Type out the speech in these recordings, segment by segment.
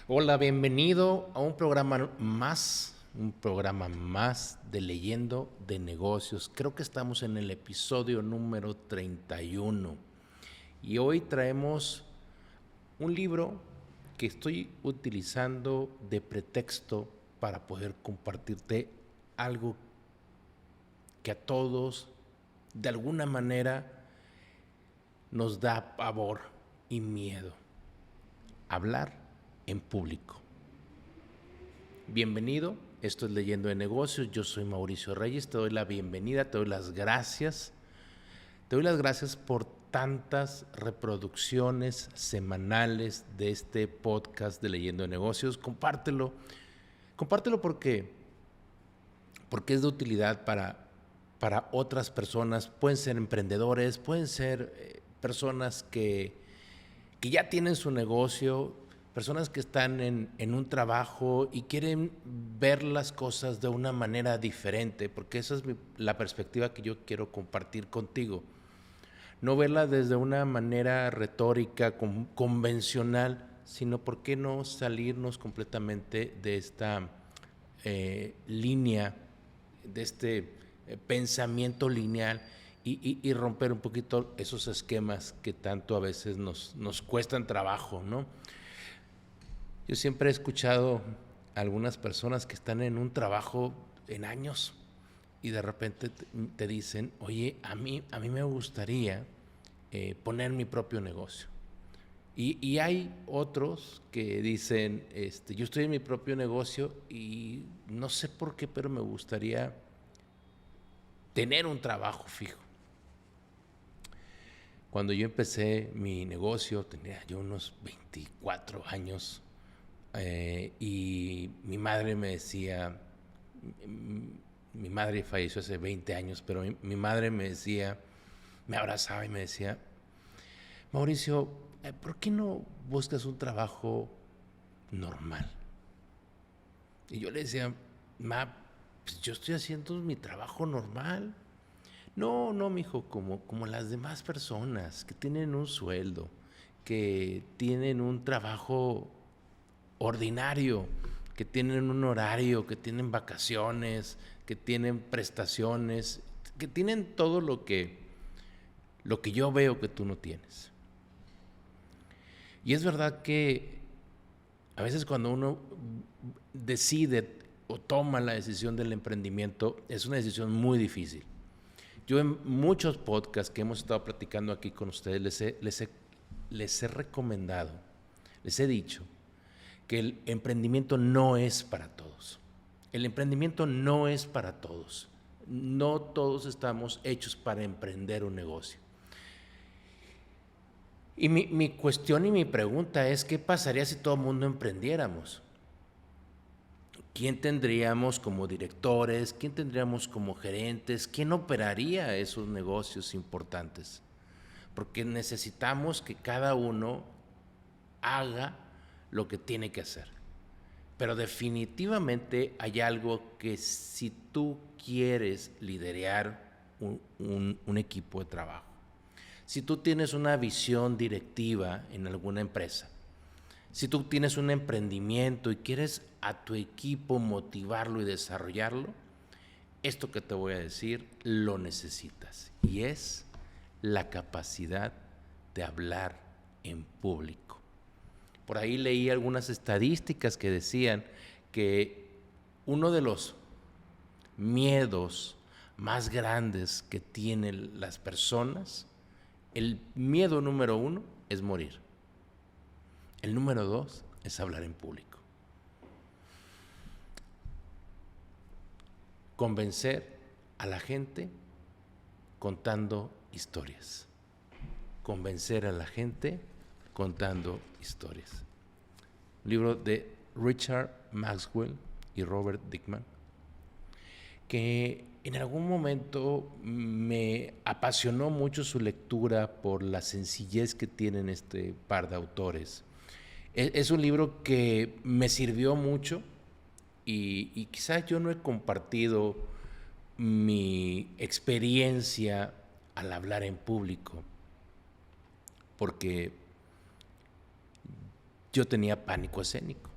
Hola, bienvenido a un programa más de Leyendo de Negocios. Creo que estamos en el episodio número 31 y hoy traemos un libro que estoy utilizando de pretexto para poder compartirte algo que a todos de alguna manera nos da pavor y miedo: hablar en público. Bienvenido, esto es Leyendo de Negocios, yo soy Mauricio Reyes, te doy la bienvenida, te doy las gracias. Te doy las gracias por tantas reproducciones semanales de este podcast de Leyendo de Negocios. Compártelo porque es de utilidad para otras personas. Pueden ser emprendedores, pueden ser personas que ya tienen su negocio, personas que están en un trabajo y quieren ver las cosas de una manera diferente, porque esa es la perspectiva que yo quiero compartir contigo. No verla desde una manera retórica, convencional, sino por qué no salirnos completamente de esta línea, de este pensamiento lineal y romper un poquito esos esquemas que tanto a veces nos cuestan trabajo, ¿no? Yo siempre he escuchado a algunas personas que están en un trabajo en años y de repente te dicen: oye, a mí me gustaría poner mi propio negocio. Y hay otros que dicen: yo estoy en mi propio negocio y no sé por qué, pero me gustaría tener un trabajo fijo. Cuando yo empecé mi negocio tenía yo unos 24 años y mi madre falleció hace 20 años, pero mi madre me abrazaba y me decía: Mauricio, ¿por qué no buscas un trabajo normal? Y yo le decía: ma, pues yo estoy haciendo mi trabajo normal. No, no, mijo, como las demás personas que tienen un sueldo, que tienen un trabajo ordinario, que tienen un horario, que tienen vacaciones, que tienen prestaciones, que tienen todo lo que yo veo que tú no tienes. Y es verdad que a veces cuando uno decide o toma la decisión del emprendimiento, es una decisión muy difícil. Yo en muchos podcasts que hemos estado platicando aquí con ustedes les he recomendado, les he dicho que el emprendimiento no es para todos. El emprendimiento no es para todos. No todos estamos hechos para emprender un negocio. Y mi cuestión y mi pregunta es: ¿qué pasaría si todo el mundo emprendiéramos? ¿Quién tendríamos como directores? ¿Quién tendríamos como gerentes? ¿Quién operaría esos negocios importantes? Porque necesitamos que cada uno haga lo que tiene que hacer. Pero definitivamente hay algo que, si tú quieres liderar un equipo de trabajo, si tú tienes una visión directiva en alguna empresa, si tú tienes un emprendimiento y quieres a tu equipo motivarlo y desarrollarlo, esto que te voy a decir lo necesitas, y es la capacidad de hablar en público. Por ahí leí algunas estadísticas que decían que uno de los miedos más grandes que tienen las personas, el miedo número 1 es morir. El número 2 es hablar en público. Convencer a la gente contando historias. Convencer a la gente contando historias. Un libro de Richard Maxwell y Robert Dickman, que en algún momento me apasionó mucho su lectura por la sencillez que tienen este par de autores. Es un libro que me sirvió mucho y quizás yo no he compartido mi experiencia al hablar en público, porque yo tenía pánico escénico.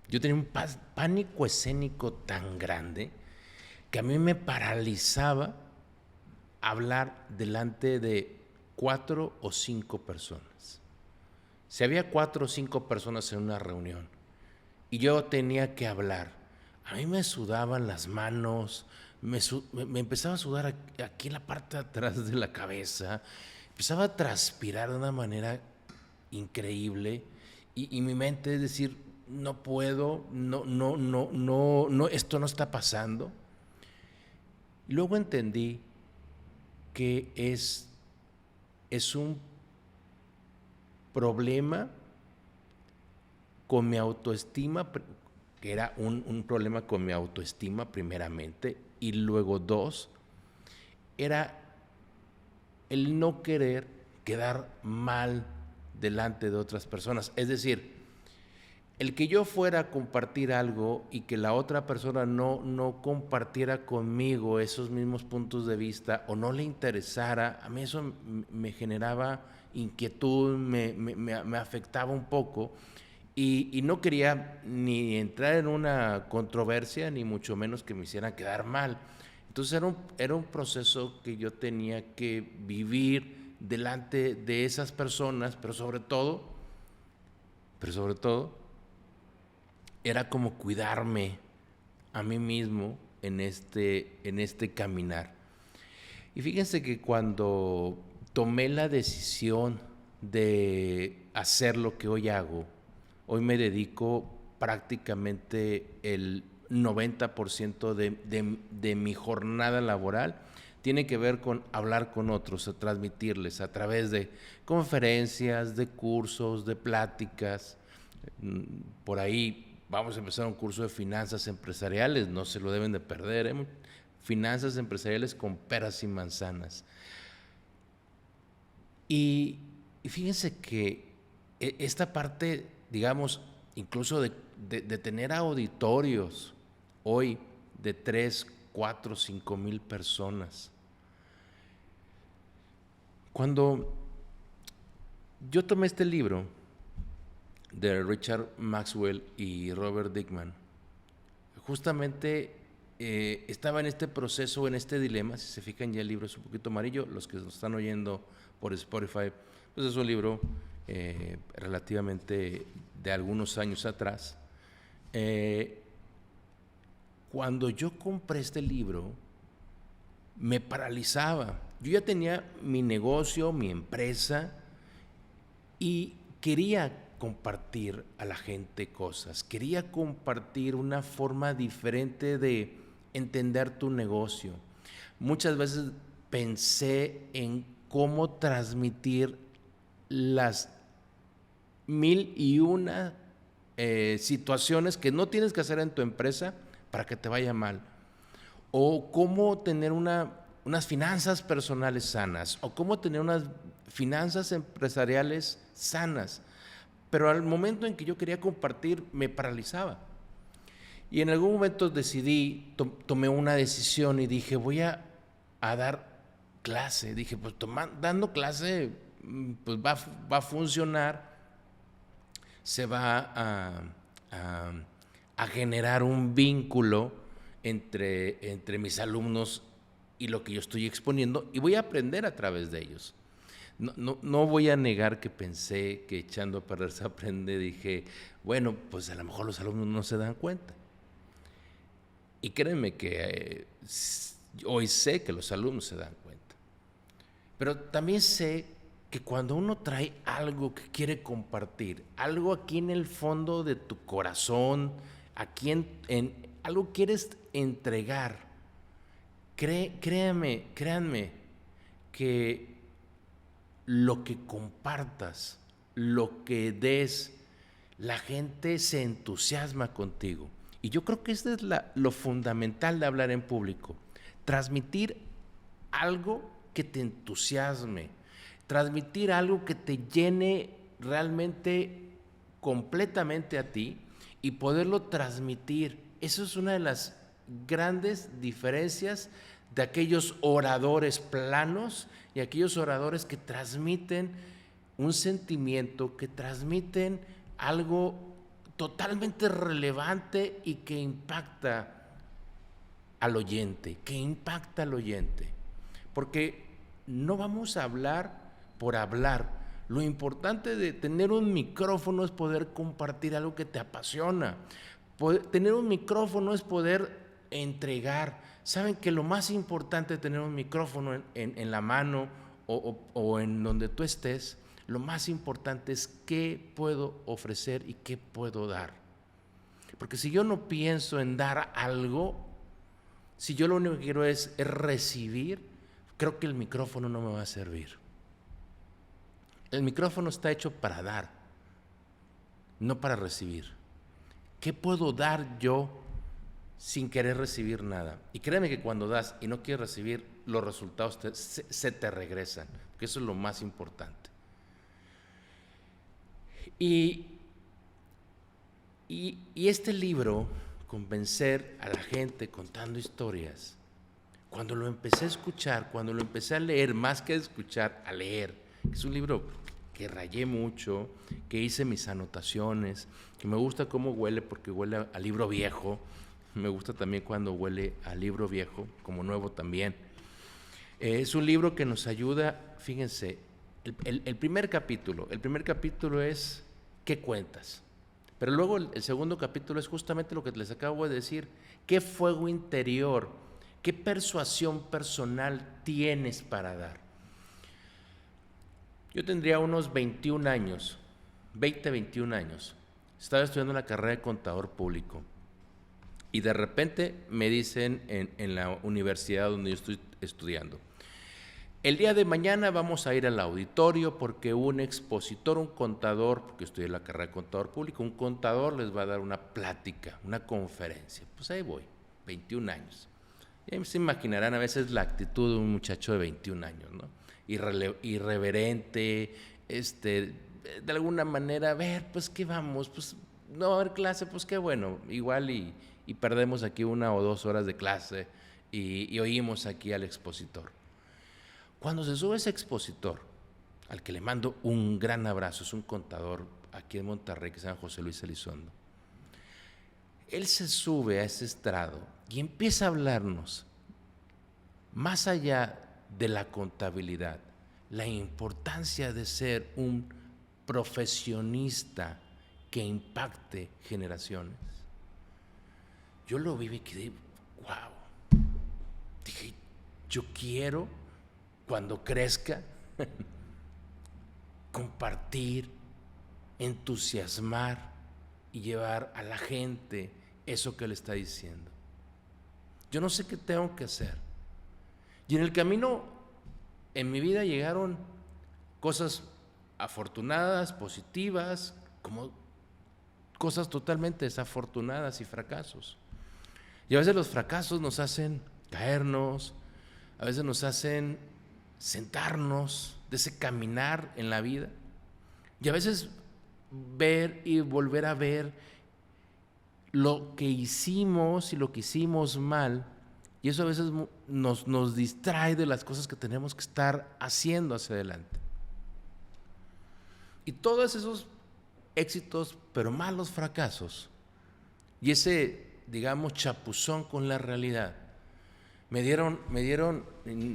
Yo tenía un pánico escénico tan grande que a mí me paralizaba hablar delante de 4 o 5 personas. Si había 4 o 5 personas en una reunión y yo tenía que hablar, a mí me sudaban las manos, me empezaba a sudar aquí en la parte de atrás de la cabeza, empezaba a transpirar de una manera increíble y mi mente es decir, no puedo, no, esto no está pasando. Luego entendí que es un problema con mi autoestima, que era un problema con mi autoestima primeramente, y luego 2, era el no querer quedar mal delante de otras personas. Es decir, el que yo fuera a compartir algo y que la otra persona no compartiera conmigo esos mismos puntos de vista o no le interesara, a mí eso me generaba inquietud, me afectaba un poco y no quería ni entrar en una controversia ni mucho menos que me hicieran quedar mal. Entonces era un proceso que yo tenía que vivir delante de esas personas, pero sobre todo, era como cuidarme a mí mismo en este caminar. Y fíjense que cuando tomé la decisión de hacer lo que hoy hago, hoy me dedico prácticamente el 90% de mi jornada laboral tiene que ver con hablar con otros, a transmitirles a través de conferencias, de cursos, de pláticas. Por ahí vamos a empezar un curso de finanzas empresariales, no se lo deben de perder, ¿eh? Finanzas empresariales con peras y manzanas. Y fíjense que esta parte, digamos, incluso de tener auditorios hoy de 3, 4, 5 mil personas. Cuando yo tomé este libro de Richard Maxwell y Robert Dickman, justamente estaba en este proceso, en este dilema. Si se fijan, ya el libro es un poquito amarillo. Los que nos están oyendo por Spotify, pues es un libro relativamente de algunos años atrás. Cuando yo compré este libro, me paralizaba. Yo ya tenía mi negocio, mi empresa, y quería compartir a la gente cosas, quería compartir una forma diferente de entender tu negocio. Muchas veces pensé en cómo transmitir las 1001 situaciones que no tienes que hacer en tu empresa para que te vaya mal, o cómo tener unas finanzas personales sanas, o cómo tener unas finanzas empresariales sanas. Pero al momento en que yo quería compartir, me paralizaba. Y en algún momento decidí, tomé una decisión y dije, voy a dar clase. Dije, pues dando clase, pues va a funcionar, se va a generar un vínculo entre mis alumnos y lo que yo estoy exponiendo, y voy a aprender a través de ellos. No voy a negar que pensé que echando a perder se aprende. Dije, bueno, pues a lo mejor los alumnos no se dan cuenta. Y créanme que hoy sé que los alumnos se dan cuenta. Pero también sé que cuando uno trae algo que quiere compartir, algo aquí en el fondo de tu corazón, aquí en algo quieres entregar, créanme que lo que compartas, lo que des, la gente se entusiasma contigo. Y yo creo que esto es lo fundamental de hablar en público. Transmitir algo que te entusiasme, transmitir algo que te llene realmente completamente a ti y poderlo transmitir. Eso es una de las grandes diferencias de aquellos oradores planos y aquellos oradores que transmiten un sentimiento, que transmiten algo totalmente relevante y que impacta al oyente, porque no vamos a hablar por hablar. Lo importante de tener un micrófono es poder compartir algo que te apasiona. Tener un micrófono es poder entregar. Saben que lo más importante de tener un micrófono en la mano o en donde tú estés, lo más importante es qué puedo ofrecer y qué puedo dar. Porque si yo no pienso en dar algo, si yo lo único que quiero es recibir, creo que el micrófono no me va a servir. El micrófono está hecho para dar, no para recibir. ¿Qué puedo dar yo sin querer recibir nada? Y créeme que cuando das y no quieres recibir, los resultados se te regresan, porque eso es lo más importante. Y este libro, Convencer a la gente contando historias, cuando lo empecé a escuchar, cuando lo empecé a leer, más que escuchar, a leer, es un libro que rayé mucho, que hice mis anotaciones, que me gusta cómo huele porque huele a libro viejo, me gusta también cuando huele a libro viejo, como nuevo también. Es un libro que nos ayuda, fíjense, el primer capítulo es ¿qué cuentas? Pero luego el segundo capítulo es justamente lo que les acabo de decir, ¿qué fuego interior, qué persuasión personal tienes para dar? Yo tendría unos 21 años, estaba estudiando la carrera de contador público y de repente me dicen en la universidad donde yo estoy estudiando, el día de mañana vamos a ir al auditorio porque un expositor, un contador, porque estudié la carrera de contador público, un contador les va a dar una plática, una conferencia. Pues ahí voy, 21 años. Y se imaginarán a veces la actitud de un muchacho de 21 años, ¿no? Irreverente, de alguna manera, a ver, pues qué vamos, pues no va a haber clase, pues qué bueno, igual y perdemos aquí 1 o 2 horas de clase y oímos aquí al expositor. Cuando se sube ese expositor, al que le mando un gran abrazo, es un contador aquí en Monterrey que se llama José Luis Elizondo, él se sube a ese estrado y empieza a hablarnos, más allá de la contabilidad, la importancia de ser un profesionista que impacte generaciones. Yo lo vi y quedé, wow. Dije, yo quiero, cuando crezca, compartir, entusiasmar y llevar a la gente eso que le está diciendo. Yo no sé qué tengo que hacer. Y en el camino, en mi vida llegaron cosas afortunadas, positivas, como cosas totalmente desafortunadas y fracasos. Y a veces los fracasos nos hacen caernos, a veces nos hacen sentarnos de ese caminar en la vida, y a veces ver y volver a ver lo que hicimos y lo que hicimos mal, y eso a veces nos distrae de las cosas que tenemos que estar haciendo hacia adelante. Y todos esos éxitos, pero malos fracasos, y ese, digamos, chapuzón con la realidad, me dieron,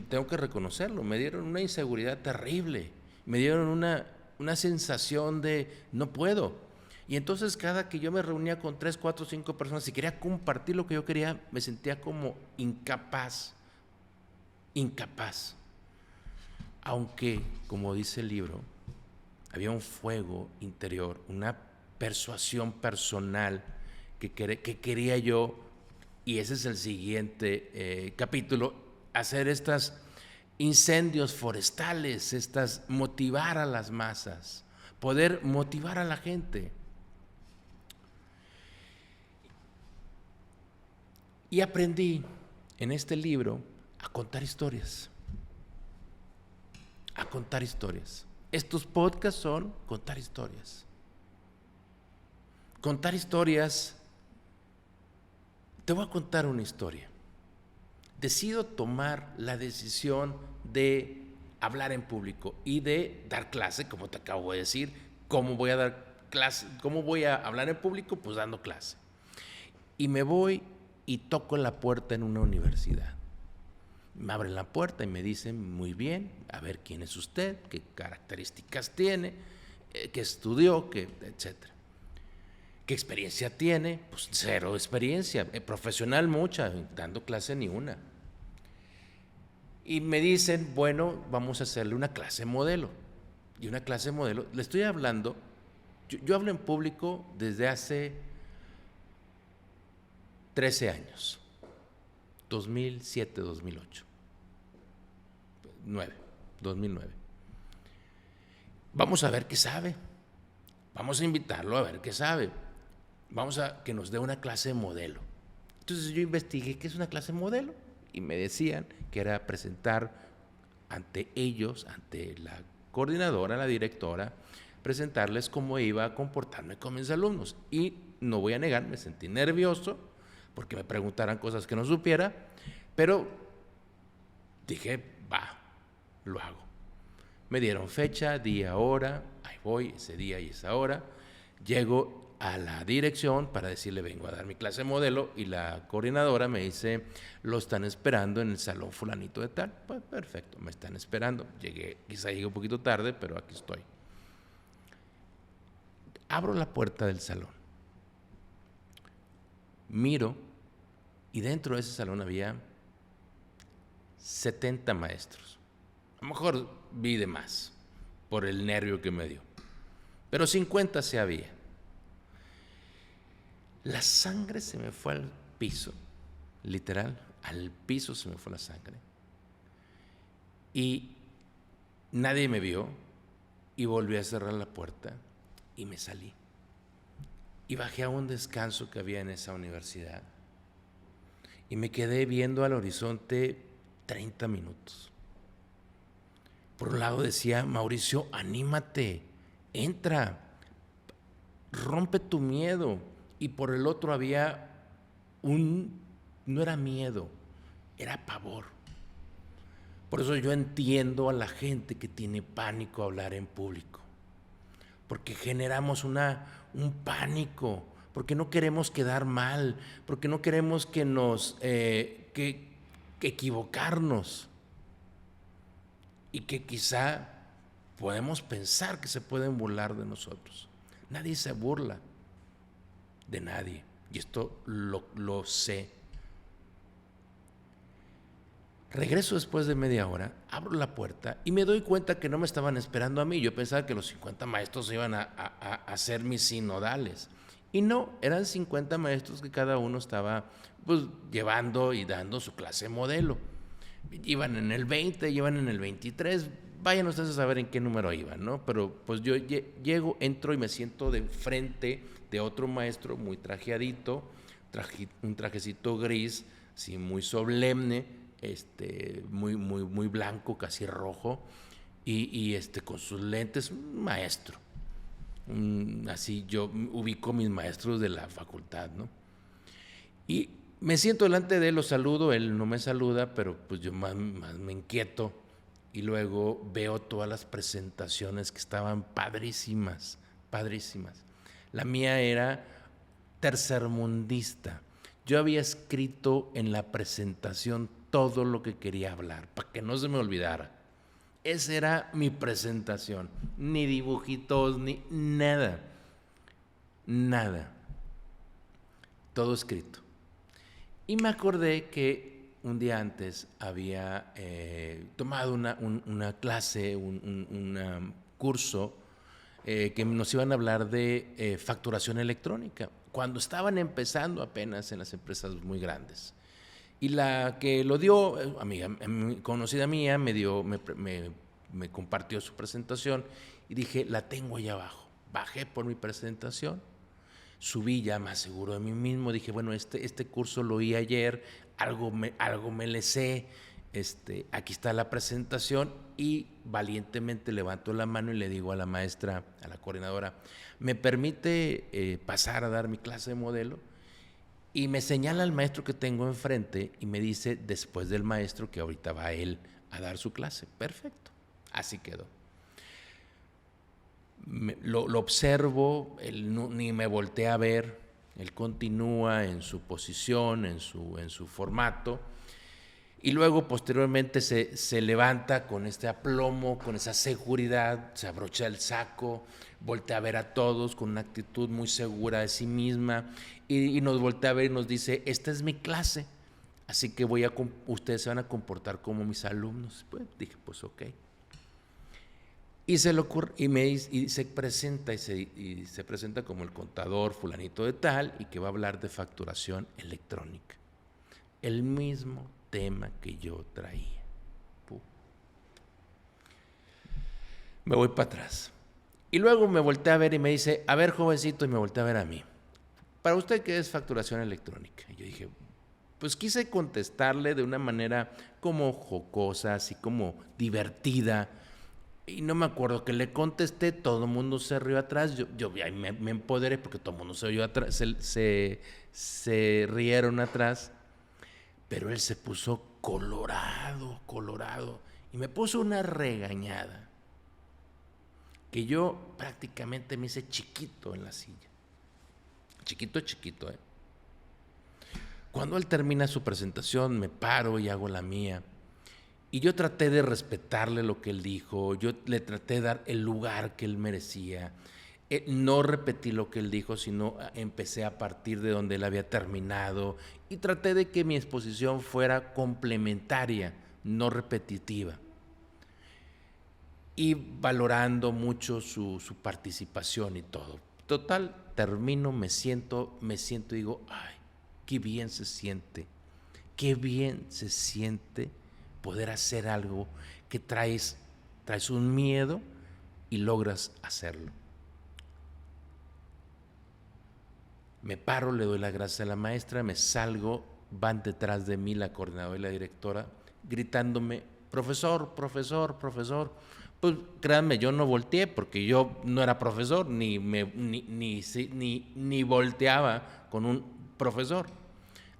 tengo que reconocerlo, me dieron una inseguridad terrible, me dieron una sensación de no puedo. Y entonces cada que yo me reunía con 3, 4, 5 personas y quería compartir lo que yo quería, me sentía como incapaz. Aunque, como dice el libro, había un fuego interior, una persuasión personal que quería yo. Y ese es el siguiente capítulo, hacer estos incendios forestales, motivar a las masas, poder motivar a la gente. Y aprendí en este libro a contar historias. Estos podcasts son contar historias. Contar historias. Te voy a contar una historia. Decido tomar la decisión de hablar en público y de dar clase, como te acabo de decir, cómo voy a dar clase. ¿Cómo voy a hablar en público? Pues dando clase. Y me voy y toco la puerta en una universidad. Me abren la puerta y me dicen, muy bien, a ver quién es usted, qué características tiene, qué estudió, etcétera. ¿Qué experiencia tiene? Pues cero experiencia, profesional mucha, dando clase ni una. Y me dicen, bueno, vamos a hacerle una clase modelo. Y una clase modelo, le estoy hablando, yo hablo en público desde hace 13 años, 2007, 2008, 2009. Vamos a ver qué sabe, vamos a invitarlo a ver qué sabe, vamos a que nos dé una clase modelo. Entonces yo investigué qué es una clase modelo y me decían que era presentar ante ellos, ante la coordinadora, la directora, presentarles cómo iba a comportarme con mis alumnos. Y no voy a negar, me sentí nervioso porque me preguntaran cosas que no supiera, pero dije, va, lo hago. Me dieron fecha, día, hora, ahí voy, ese día y esa hora. Llego a la dirección para decirle, vengo a dar mi clase modelo, y la coordinadora me dice, lo están esperando en el salón fulanito de tal. Pues perfecto, me están esperando. Quizá llegué un poquito tarde, pero aquí estoy. Abro la puerta del salón, miro, y dentro de ese salón había 70 maestros. A lo mejor vi de más por el nervio que me dio, pero 50 sí había. La sangre se me fue al piso, literal, al piso se me fue la sangre. Y nadie me vio, y volví a cerrar la puerta y me salí. Y bajé a un descanso que había en esa universidad y me quedé viendo al horizonte 30 minutos. Por un lado decía, Mauricio, anímate, entra, rompe tu miedo. Y por el otro había no era miedo, era pavor. Por eso yo entiendo a la gente que tiene pánico a hablar en público, porque generamos un pánico, porque no queremos quedar mal, porque no queremos que equivocarnos, y que quizá podemos pensar que se pueden burlar de nosotros. Nadie se burla de nadie, y esto lo sé. Regreso después de media hora, abro la puerta y me doy cuenta que no me estaban esperando a mí. Yo pensaba que los 50 maestros iban a hacer mis sinodales, y no, eran 50 maestros que cada uno estaba pues llevando y dando su clase modelo. Iban en el 20, iban en el 23, vayan ustedes a saber en qué número iban, ¿no? Pero pues yo llego, entro y me siento de frente de otro maestro muy trajeadito, un trajecito gris, sí, muy solemne, muy blanco, casi rojo, y con sus lentes, un maestro. Así yo ubico mis maestros de la facultad, ¿no? Y me siento delante de él, lo saludo, él no me saluda, pero pues yo más me inquieto, y luego veo todas las presentaciones que estaban padrísimas, padrísimas. La mía era tercermundista. Yo había escrito en la presentación todo lo que quería hablar, para que no se me olvidara. Esa era mi presentación, ni dibujitos, ni nada, nada, todo escrito. Y me acordé que un día antes había tomado una clase, un curso que nos iban a hablar de facturación electrónica, cuando estaban empezando apenas en las empresas muy grandes. Y la que lo dio, amiga, conocida mía, me compartió su presentación, y dije, la tengo allá abajo. Bajé por mi presentación, subí ya más seguro de mí mismo, dije, bueno, este curso lo oí ayer, algo me le sé, aquí está la presentación, y valientemente levanto la mano y le digo a la maestra, a la coordinadora, ¿me permite pasar a dar mi clase de modelo? Y me señala el maestro que tengo enfrente y me dice, después del maestro, que ahorita va él a dar su clase. Perfecto, así quedó. lo observo, él ni me voltea a ver, él continúa en su posición, en su formato, y luego posteriormente se levanta con este aplomo, con esa seguridad, se abrocha el saco, voltea a ver a todos con una actitud muy segura de sí misma, y nos voltea a ver y nos dice: esta es mi clase, así que ustedes se van a comportar como mis alumnos. Pues dije, pues ok. Y se le ocurre, y se presenta y se presenta como el contador fulanito de tal, y que va a hablar de facturación electrónica. El mismo tema que yo traía. Me voy para atrás. Y luego me volteé a ver y me dice: a ver, jovencito, y me volteé a ver a mí. ¿Para usted qué es facturación electrónica? Y yo dije, pues quise contestarle de una manera como jocosa, así como divertida. Y no me acuerdo que le contesté, todo el mundo se rió atrás, yo ahí me empoderé porque todo el mundo se rió atrás, se rieron atrás, pero él se puso colorado, y me puso una regañada, que yo prácticamente me hice chiquito en la silla, chiquito, Cuando él termina su presentación, me paro y hago la mía. Y yo traté de respetarle lo que él dijo, yo le traté de dar el lugar que él merecía. No repetí lo que él dijo, sino empecé a partir de donde él había terminado, y traté de que mi exposición fuera complementaria, no repetitiva. Y valorando mucho su participación y todo. Total, termino, me siento y digo, ay, qué bien se siente poder hacer algo que traes un miedo y logras hacerlo. Me paro, le doy las gracias a la maestra, me salgo, van detrás de mí la coordinadora y la directora gritándome: profesor. Pues créanme, yo no volteé porque yo no era profesor, ni volteaba con un profesor,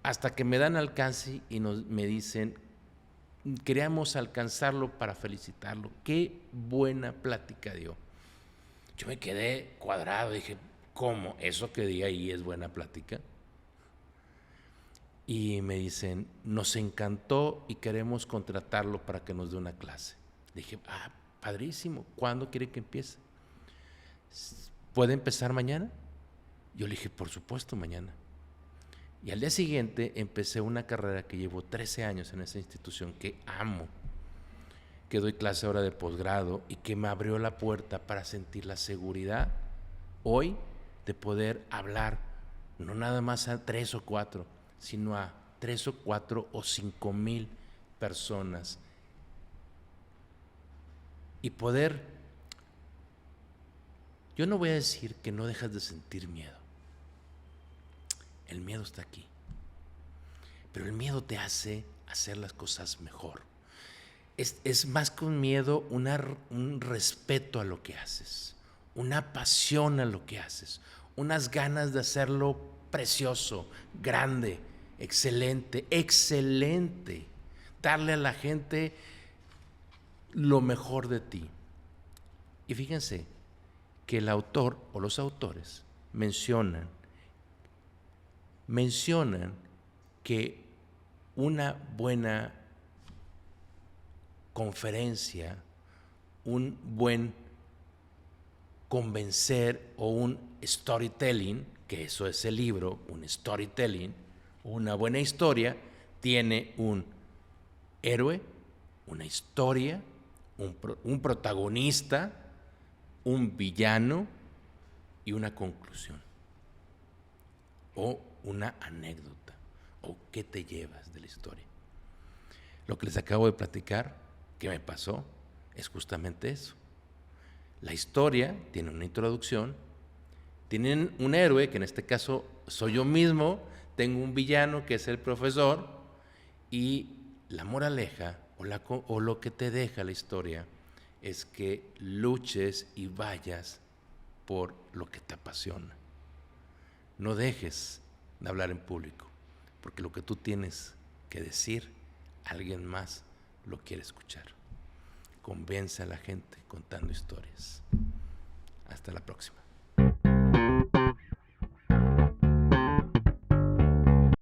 hasta que me dan alcance y me dicen: queríamos alcanzarlo para felicitarlo. Qué buena plática dio. Yo me quedé cuadrado, dije, ¿cómo? ¿Eso que di ahí es buena plática? Y me dicen: nos encantó y queremos contratarlo para que nos dé una clase. Dije, padrísimo, ¿cuándo quiere que empiece? ¿Puede empezar mañana? Yo le dije, por supuesto, mañana. Y al día siguiente empecé una carrera que llevo 13 años en esa institución, que amo, que doy clase ahora de posgrado y que me abrió la puerta para sentir la seguridad hoy de poder hablar no nada más a 3 o 4, sino a 3 o 4 o 5,000 personas. Y poder, yo no voy a decir que no dejas de sentir miedo. El miedo está aquí, pero el miedo te hace hacer las cosas mejor. Es más que un miedo, un respeto a lo que haces, una pasión a lo que haces, unas ganas de hacerlo precioso, grande, excelente, darle a la gente lo mejor de ti. Y fíjense que el autor o los autores mencionan que una buena conferencia, un buen convencer o un storytelling, que eso es el libro, un storytelling, una buena historia, tiene un héroe, una historia, un protagonista, un villano y una conclusión, o una anécdota, o qué te llevas de la historia. Lo que les acabo de platicar, que me pasó, es justamente eso. La historia tiene una introducción, tienen un héroe, que en este caso soy yo mismo, tengo un villano que es el profesor, y la moraleja o lo que te deja la historia es que luches y vayas por lo que te apasiona. No dejes de hablar en público, porque lo que tú tienes que decir, alguien más lo quiere escuchar. Convence a la gente contando historias. Hasta la próxima.